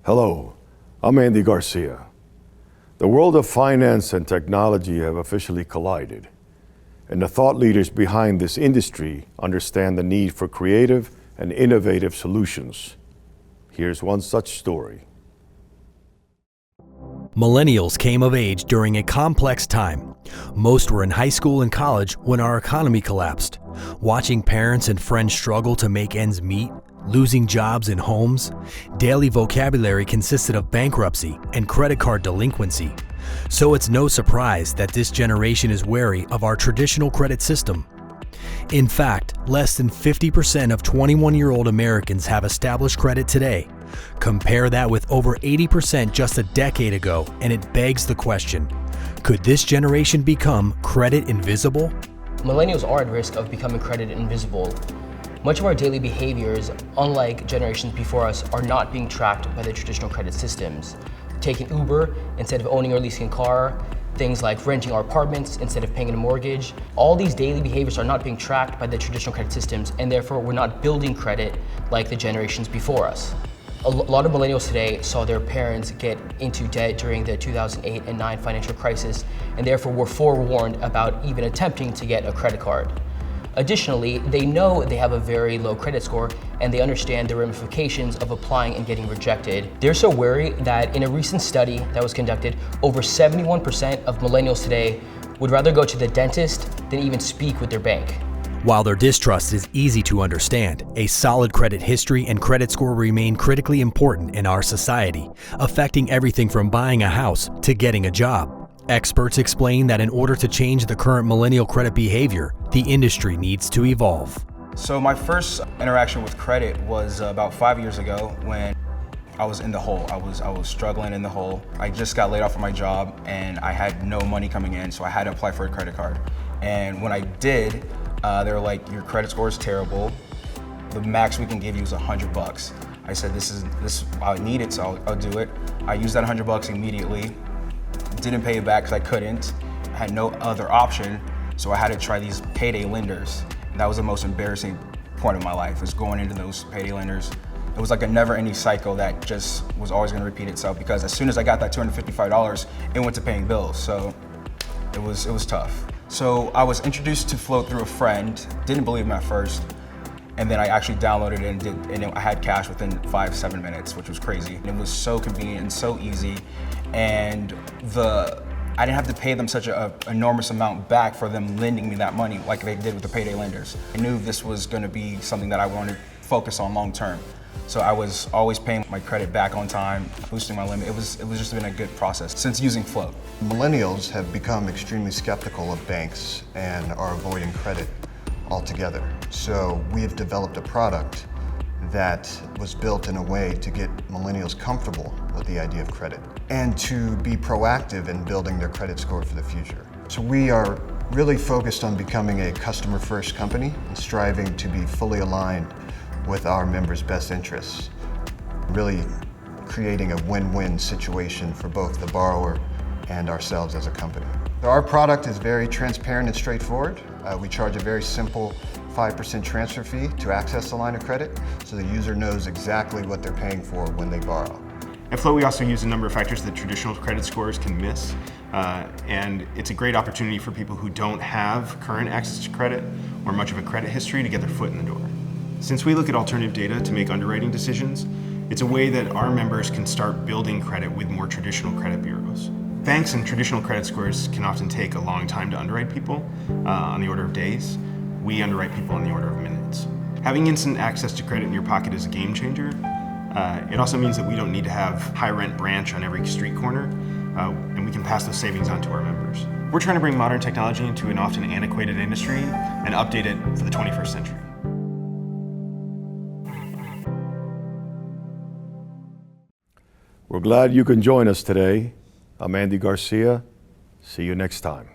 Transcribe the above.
Hello, I'm Andy Garcia. The world of finance and technology have officially collided, and the thought leaders behind this industry understand the need for creative and innovative solutions. Here's one such story. Millennials came of age during a complex time. Most were in high school and college when our economy collapsed. Watching parents and friends struggle to make ends meet, losing jobs and homes, daily vocabulary consisted of bankruptcy and credit card delinquency. So it's no surprise that this generation is wary of our traditional credit system. In fact, less than 50% of 21-year-old Americans have established credit today. Compare that with over 80% just a decade ago, and it begs the question, could this generation become credit invisible? Millennials are at risk of becoming credit invisible. Much of our daily behaviors, unlike generations before us, are not being tracked by the traditional credit systems. Taking Uber instead of owning or leasing a car, things like renting our apartments instead of paying a mortgage. All these daily behaviors are not being tracked by the traditional credit systems, and therefore we're not building credit like the generations before us. A lot of millennials today saw their parents get into debt during the 2008 and 9 financial crisis, and therefore were forewarned about even attempting to get a credit card. Additionally, they know they have a very low credit score, and they understand the ramifications of applying and getting rejected. They're so wary that in a recent study that was conducted, over 71% of millennials today would rather go to the dentist than even speak with their bank. While their distrust is easy to understand, a solid credit history and credit score remain critically important in our society, affecting everything from buying a house to getting a job. Experts explain that in order to change the current millennial credit behavior, the industry needs to evolve. So my first interaction with credit was about 5 years ago when I was in the hole. I was struggling in the hole. I just got laid off from my job and I had no money coming in, so I had to apply for a credit card. And when I did, they were like, your credit score is terrible. The max we can give you is $100. I said, this I need it, so I'll do it. I used that $100 immediately. Didn't pay it back because I couldn't. I had no other option, so I had to try these payday lenders. And that was the most embarrassing point of my life, was going into those payday lenders. It was like a never-ending cycle that just was always going to repeat itself, because as soon as I got that $255, it went to paying bills. So it was tough. So I was introduced to Float through a friend. Didn't believe him at first, and then I actually downloaded it and I had cash within 5-7 minutes, which was crazy. And it was so convenient and so easy, and I didn't have to pay them such an enormous amount back for them lending me that money like they did with the payday lenders. I knew this was going to be something that I wanted to focus on long term. So I was always paying my credit back on time, boosting my limit. It was just been a good process since using Float. Millennials have become extremely skeptical of banks and are avoiding credit altogether. So we have developed a product that was built in a way to get millennials comfortable with the idea of credit and to be proactive in building their credit score for the future. So we are really focused on becoming a customer-first company and striving to be fully aligned with our members' best interests, really creating a win-win situation for both the borrower and ourselves as a company. So our product is very transparent and straightforward. We charge a very simple 5% transfer fee to access the line of credit, so the user knows exactly what they're paying for when they borrow. At Float, we also use a number of factors that traditional credit scores can miss, and it's a great opportunity for people who don't have current access to credit or much of a credit history to get their foot in the door. Since we look at alternative data to make underwriting decisions, it's a way that our members can start building credit with more traditional credit bureaus. Banks and traditional credit scores can often take a long time to underwrite people, on the order of days. We underwrite people on the order of minutes. Having instant access to credit in your pocket is a game changer. It also means that we don't need to have high rent branch on every street corner, and we can pass those savings on to our members. We're trying to bring modern technology into an often antiquated industry and update it for the 21st century. We're glad you can join us today. I'm Andy Garcia. See you next time.